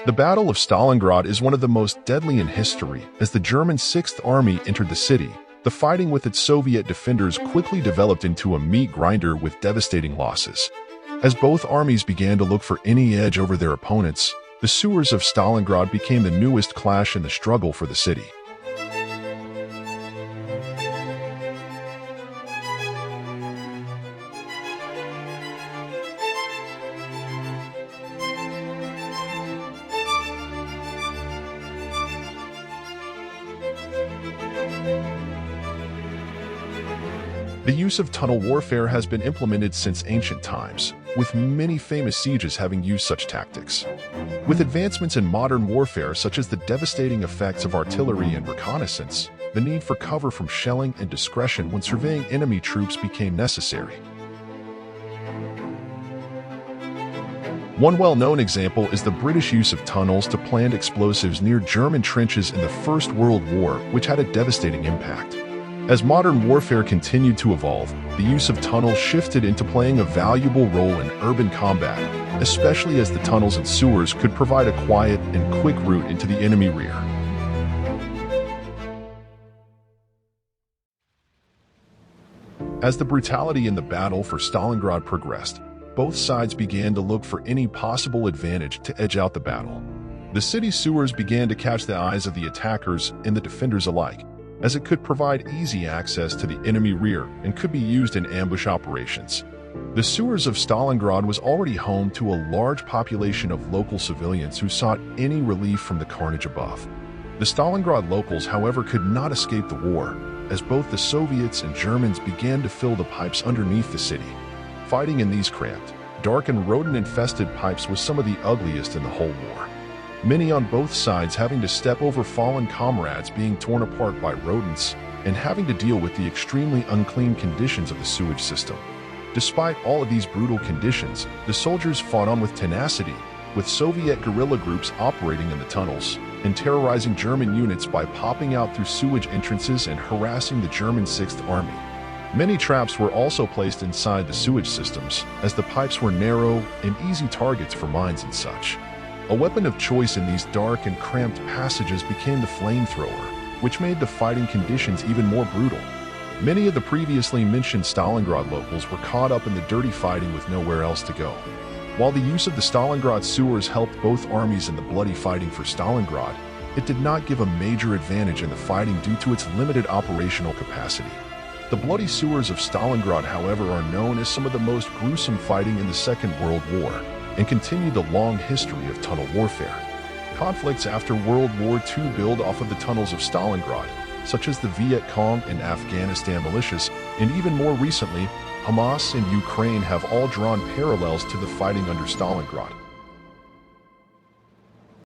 The Battle of Stalingrad is one of the most deadly in history. As the German Sixth Army entered the city, the fighting with its Soviet defenders quickly developed into a meat grinder with devastating losses. As both armies began to look for any edge over their opponents, the sewers of Stalingrad became the newest clash in the struggle for the city. The use of tunnel warfare has been implemented since ancient times, with many famous sieges having used such tactics. With advancements in modern warfare such as the devastating effects of artillery and reconnaissance, the need for cover from shelling and discretion when surveying enemy troops became necessary. One well-known example is the British use of tunnels to plant explosives near German trenches in the First World War, which had a devastating impact. As modern warfare continued to evolve, the use of tunnels shifted into playing a valuable role in urban combat, especially as the tunnels and sewers could provide a quiet and quick route into the enemy rear. As the brutality in the battle for Stalingrad progressed, both sides began to look for any possible advantage to edge out the battle. The city's sewers began to catch the eyes of the attackers and the defenders alike, as it could provide easy access to the enemy rear and could be used in ambush operations. The sewers of Stalingrad was already home to a large population of local civilians who sought any relief from the carnage above. The Stalingrad locals, however, could not escape the war, as both the Soviets and Germans began to fill the pipes underneath the city. Fighting in these cramped, dark and rodent-infested pipes was some of the ugliest in the whole war. Many on both sides having to step over fallen comrades being torn apart by rodents and having to deal with the extremely unclean conditions of the sewage system. Despite all of these brutal conditions, the soldiers fought on with tenacity, with Soviet guerrilla groups operating in the tunnels and terrorizing German units by popping out through sewage entrances and harassing the German Sixth Army. Many traps were also placed inside the sewage systems, as the pipes were narrow and easy targets for mines and such. A weapon of choice in these dark and cramped passages became the flamethrower, which made the fighting conditions even more brutal. Many of the previously mentioned Stalingrad locals were caught up in the dirty fighting with nowhere else to go. While the use of the Stalingrad sewers helped both armies in the bloody fighting for Stalingrad, it did not give a major advantage in the fighting due to its limited operational capacity. The bloody sewers of Stalingrad, however, are known as some of the most gruesome fighting in the Second World War, and continue the long history of tunnel warfare. Conflicts after World War II build off of the tunnels of Stalingrad, such as the Viet Cong and Afghanistan militias, and even more recently, Hamas and Ukraine have all drawn parallels to the fighting under Stalingrad.